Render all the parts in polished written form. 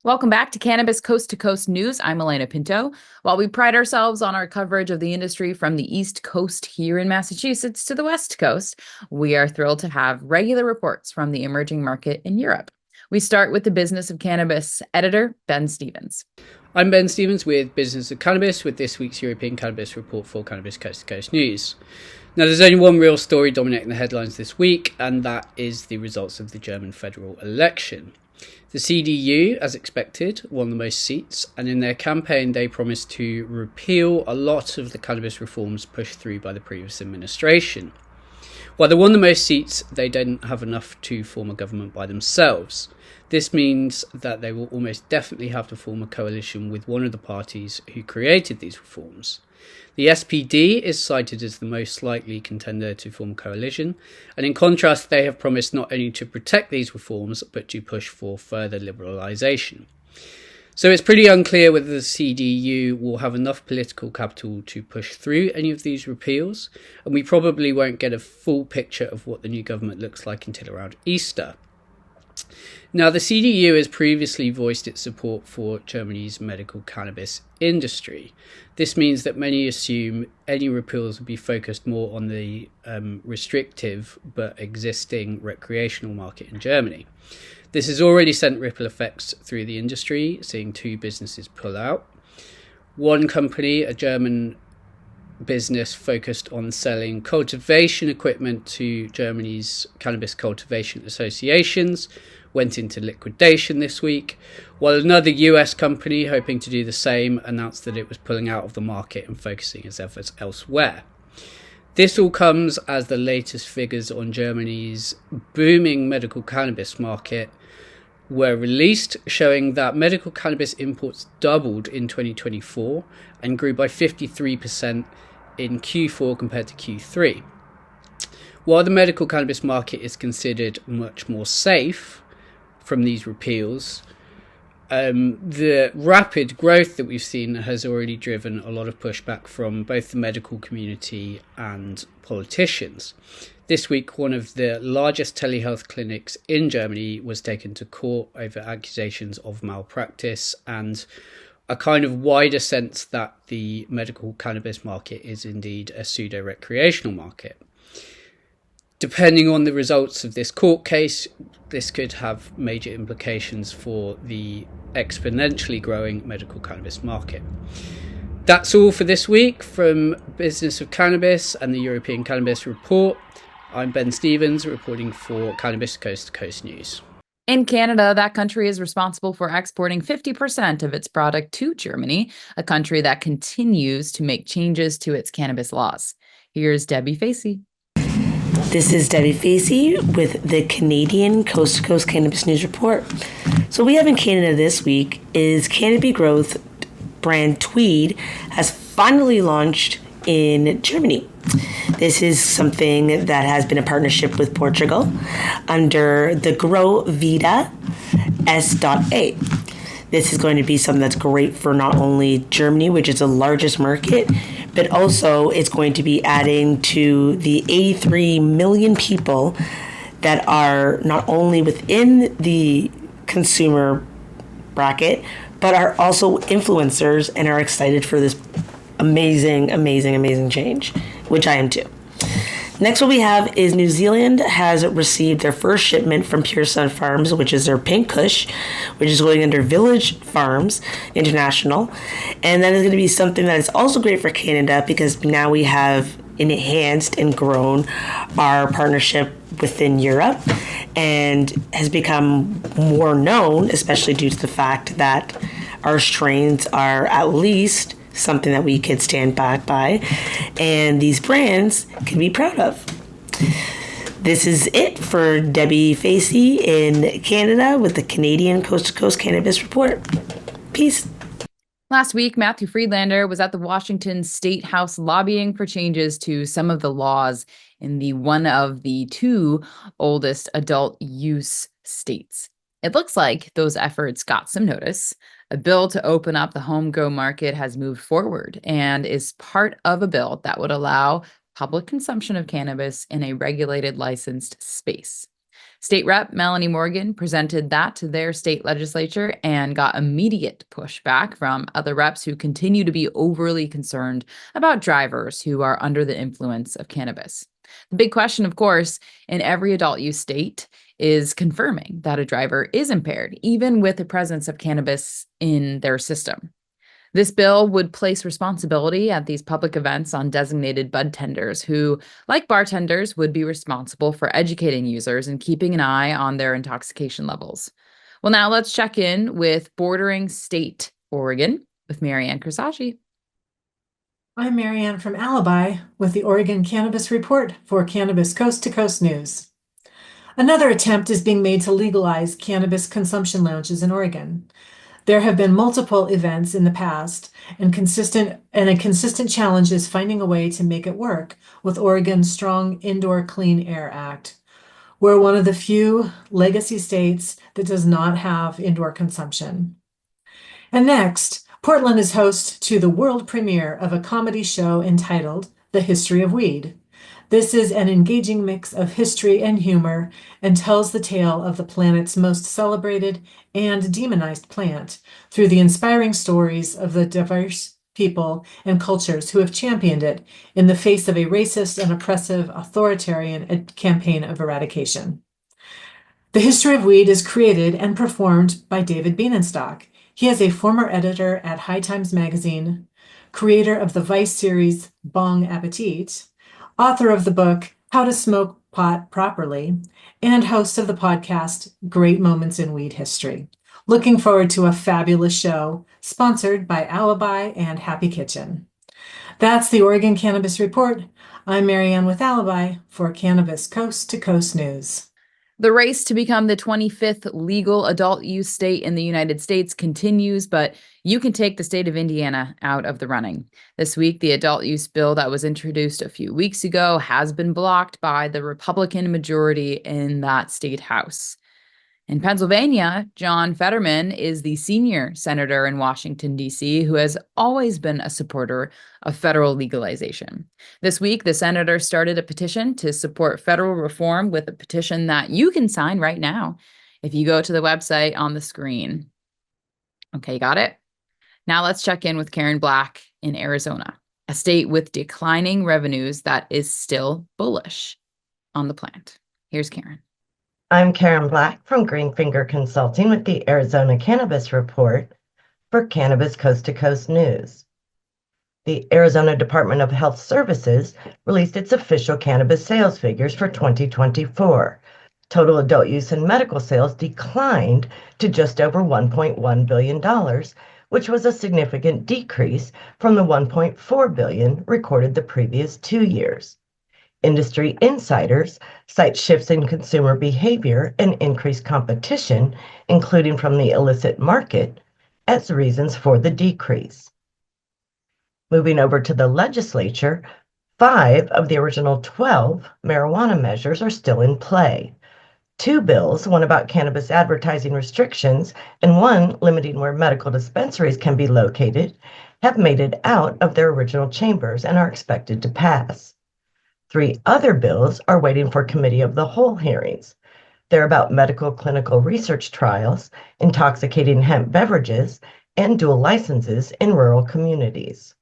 Welcome back to Cannabis Coast to Coast News. I'm Alaina Pinto. While we pride ourselves on our coverage of the industry from the East Coast here in Massachusetts to the West Coast, we are thrilled to have regular reports from the emerging market in Europe. We start with the Business of Cannabis editor, Ben Stevens. I'm Ben Stevens with Business of Cannabis with this week's European Cannabis report for Cannabis Coast to Coast News. Now, there's only one real story dominating the headlines this week, and that is the results of the German federal election. The CDU, as expected, won the most seats, and in their campaign they promised to repeal a lot of the cannabis reforms pushed through by the previous administration. While they won the most seats, they didn't have enough to form a government by themselves. This means that they will almost definitely have to form a coalition with one of the parties who created these reforms. The SPD is cited as the most likely contender to form a coalition, and in contrast they have promised not only to protect these reforms but to push for further liberalisation. So it's pretty unclear whether the CDU will have enough political capital to push through any of these repeals, and we probably won't get a full picture of what the new government looks like until around Easter. Now, the CDU has previously voiced its support for Germany's medical cannabis industry. This means that many assume any repeals will be focused more on the restrictive but existing recreational market in Germany. This has already sent ripple effects through the industry, seeing two businesses pull out. One company, a German business focused on selling cultivation equipment to Germany's cannabis cultivation associations, went into liquidation this week, while another US company hoping to do the same announced that it was pulling out of the market and focusing its efforts elsewhere. This all comes as the latest figures on Germany's booming medical cannabis market were released, showing that medical cannabis imports doubled in 2024 and grew by 53% in Q4 compared to Q3. While the medical cannabis market is considered much more safe from these repeals, the rapid growth that we've seen has already driven a lot of pushback from both the medical community and politicians. This week, one of the largest telehealth clinics in Germany was taken to court over accusations of malpractice and a kind of wider sense that the medical cannabis market is indeed a pseudo-recreational market. Depending on the results of this court case, this could have major implications for the exponentially growing medical cannabis market. That's all for this week from Business of Cannabis and the European Cannabis Report. I'm Ben Stevens, reporting for Cannabis Coast to Coast News. In Canada, that country is responsible for exporting 50% of its product to Germany, a country that continues to make changes to its cannabis laws. Here's Debi Facey. This is Debi Facey with the Canadian Coast to Coast Cannabis News Report. So what we have in Canada this week is Canopy Growth brand Tweed has finally launched in Germany. This is something that has been a partnership with Portugal under the Grow Vida S.A. This is going to be something that's great for not only Germany, which is the largest market, but also it's going to be adding to the 83 million people that are not only within the consumer bracket, but are also influencers and are excited for this amazing change, which I am too. Next, what we have is New Zealand has received their first shipment from Pure Sun Farms, which is their Pink Kush, which is going under Village Farms International. And that is going to be something that is also great for Canada because now we have enhanced and grown our partnership within Europe and has become more known, especially due to the fact that our strains are at least something that we could stand back by and these brands can be proud of. This is it for Debi Facey in Canada with the Canadian Coast to Coast Cannabis Report. Peace. Last week, Matthew Friedlander was at the Washington State House lobbying for changes to some of the laws in one of the two oldest adult use states. It looks like those efforts got some notice. A bill to open up the home-grow market has moved forward and is part of a bill that would allow public consumption of cannabis in a regulated, licensed space. State Rep Melanie Morgan presented that to their state legislature and got immediate pushback from other reps who continue to be overly concerned about drivers who are under the influence of cannabis. The big question, of course, in every adult use state is confirming that a driver is impaired, even with the presence of cannabis in their system. This bill would place responsibility at these public events on designated bud tenders who, like bartenders, would be responsible for educating users and keeping an eye on their intoxication levels. Well, now let's check in with bordering state Oregon with Marianne Cursetjee. I'm Marianne from Alibi with the Oregon Cannabis Report for Cannabis Coast to Coast News. Another attempt is being made to legalize cannabis consumption lounges in Oregon. There have been multiple events in the past, and a consistent challenge is finding a way to make it work with Oregon's strong Indoor Clean Air Act. We're one of the few legacy states that does not have indoor consumption. And next, Portland is host to the world premiere of a comedy show entitled The History of Weed. This is an engaging mix of history and humor and tells the tale of the planet's most celebrated and demonized plant through the inspiring stories of the diverse people and cultures who have championed it in the face of a racist and oppressive authoritarian campaign of eradication. The History of Weed is created and performed by David Bienenstock. He is a former editor at High Times Magazine, creator of the Vice series Bong Appetit, author of the book How to Smoke Pot Properly, and host of the podcast Great Moments in Weed History. Looking forward to a fabulous show sponsored by Alibi and Happy Kitchen. That's the Oregon Cannabis Report. I'm Marianne with Alibi for Cannabis Coast to Coast News. The race to become the 25th legal adult use state in the United States continues, but you can take the state of Indiana out of the running. This week, the adult use bill that was introduced a few weeks ago has been blocked by the Republican majority in that state house. In Pennsylvania, John Fetterman is the senior senator in Washington, D.C., who has always been a supporter of federal legalization. This week, the senator started a petition to support federal reform with a petition that you can sign right now if you go to the website on the screen. Okay, got it? Now let's check in with Karen Black in Arizona, a state with declining revenues that is still bullish on the plant. Here's Karen. I'm Karen Black from Greenfinger Consulting with the Arizona Cannabis Report for Cannabis Coast to Coast News. The Arizona Department of Health Services released its official cannabis sales figures for 2024. Total adult use and medical sales declined to just over $1.1 billion, which was a significant decrease from the $1.4 billion recorded the previous 2 years. Industry insiders cite shifts in consumer behavior and increased competition, including from the illicit market, as reasons for the decrease. Moving over to the legislature, 5 of the original 12 marijuana measures are still in play. 2 bills, one about cannabis advertising restrictions and one limiting where medical dispensaries can be located, have made it out of their original chambers and are expected to pass. 3 other bills are waiting for committee of the whole hearings. They're about medical clinical research trials, intoxicating hemp beverages, and dual licenses in rural communities.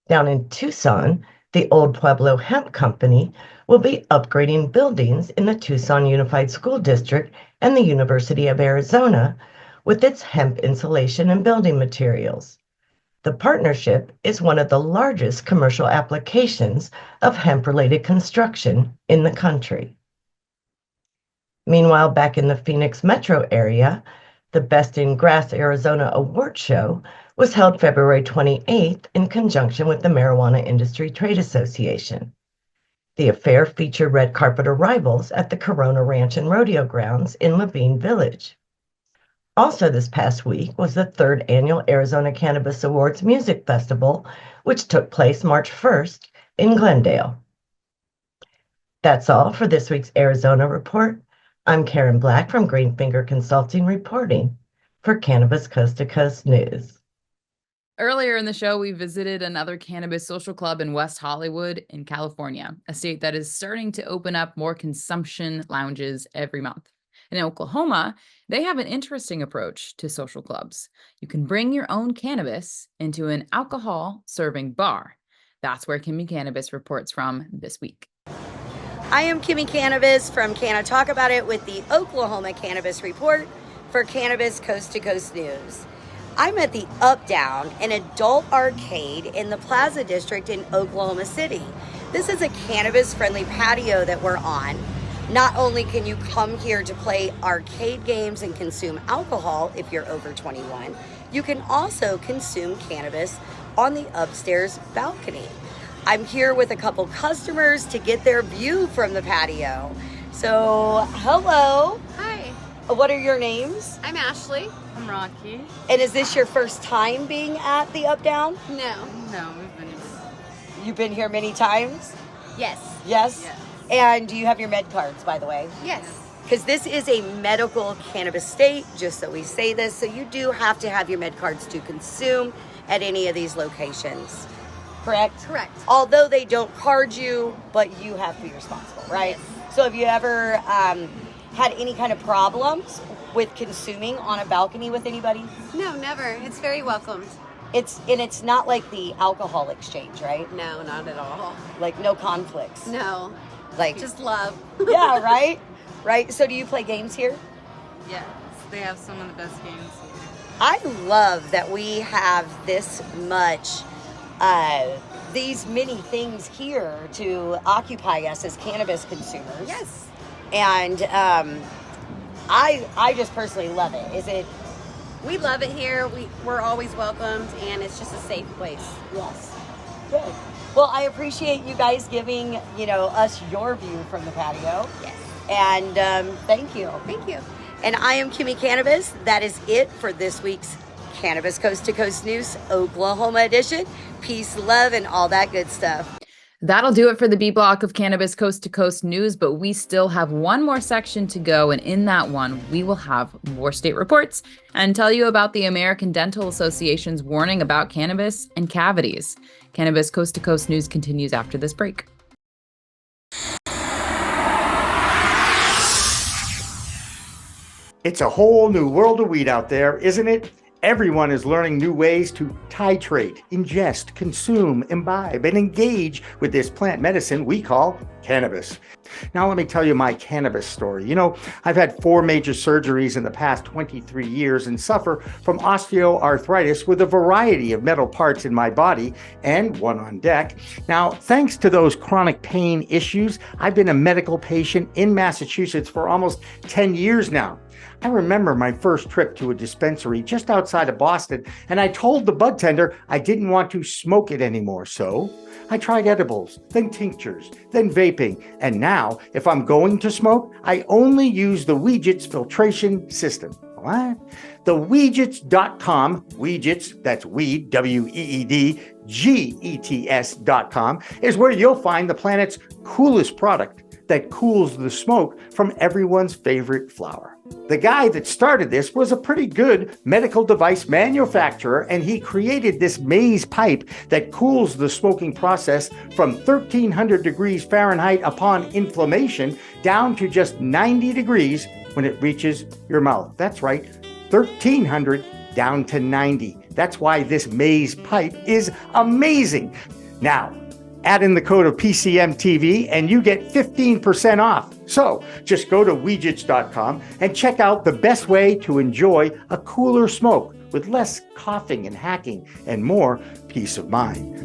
Down in Tucson, the Old Pueblo Hemp Company will be upgrading buildings in the Tucson Unified School District and the University of Arizona with its hemp insulation and building materials. The partnership is one of the largest commercial applications of hemp-related construction in the country. Meanwhile, back in the Phoenix metro area, the Best in Grass Arizona Award Show was held February 28th in conjunction with the Marijuana Industry Trade Association. The affair featured red carpet arrivals at the Corona Ranch and Rodeo Grounds in Levine Village. Also this past week was the 3rd annual Arizona Cannabis Awards Music Festival, which took place March 1st in Glendale. That's all for this week's Arizona Report. I'm Karen Black from Greenfinger Consulting reporting for Cannabis Coast to Coast News. Earlier in the show, we visited another cannabis social club in West Hollywood in California, a state that is starting to open up more consumption lounges every month. In Oklahoma, they have an interesting approach to social clubs. You can bring your own cannabis into an alcohol-serving bar. That's where Kimmie Cannabis reports from this week. I am Kimmie Cannabis from Can I Talk About It with the Oklahoma Cannabis Report for Cannabis Coast to Coast News. I'm at the Up Down, an adult arcade in the Plaza District in Oklahoma City. This is a cannabis-friendly patio that we're on. Not only can you come here to play arcade games and consume alcohol if you're over 21, you can also consume cannabis on the upstairs balcony. I'm here with a couple customers to get their view from the patio. So, hello. Hi, What are your names? I'm Ashley. I'm Rocky. And is this your first time being at the Up Down? No, we've been here. You've been here many times? Yes. Yes? Yes. And do you have your med cards, by the way? Yes. Because this is a medical cannabis state, just so we say this, so you do have to have your med cards to consume at any of these locations. Correct? Correct. Although they don't card you, but you have to be responsible, right? Yes. So have you ever had any kind of problems with consuming on a balcony with anybody? No, never. It's very welcomed. It's not like the alcohol exchange, right? No, not at all. Like no conflicts. No, Like just love. yeah, right? Right. So do you play games here? Yes, they have some of the best games here. I love that we have this much, these many things here to occupy us as cannabis consumers. Yes. And I just personally love it. We love it here. We're always welcomed, and it's just a safe place. Yes. Good. Well, I appreciate you guys giving, us your view from the patio. Yes. And thank you. Thank you. And I am Kimmie Cannabis. That is it for this week's Cannabis Coast to Coast News Oklahoma edition. Peace, love, and all that good stuff. That'll do it for the B block of Cannabis Coast to Coast News, but we still have one more section to go. And in that one, we will have more state reports and tell you about the American Dental Association's warning about cannabis and cavities. Cannabis Coast to Coast News continues after this break. It's a whole new world of weed out there, isn't it? Everyone is learning new ways to titrate, ingest, consume, imbibe, and engage with this plant medicine we call cannabis. Now, let me tell you my cannabis story. I've had 4 major surgeries in the past 23 years and suffer from osteoarthritis with a variety of metal parts in my body and one on deck. Now, thanks to those chronic pain issues, I've been a medical patient in Massachusetts for almost 10 years now. I remember my first trip to a dispensary just outside of Boston, and I told the bud tender I didn't want to smoke it anymore. So I tried edibles, then tinctures, then vaping, and now if I'm going to smoke, I only use the Weegits filtration system. What? The Weegits.com, Weegits, that's weed, W-E-E-D, G-E-T-S.com, is where you'll find the planet's coolest product that cools the smoke from everyone's favorite flower. The guy that started this was a pretty good medical device manufacturer, and he created this maze pipe that cools the smoking process from 1300 degrees Fahrenheit upon inflammation down to just 90 degrees when it reaches your mouth. That's right, 1300 down to 90. That's why this maze pipe is amazing. Now, add in the code of PCMTV and you get 15% off. So just go to Weegits.com and check out the best way to enjoy a cooler smoke with less coughing and hacking and more peace of mind.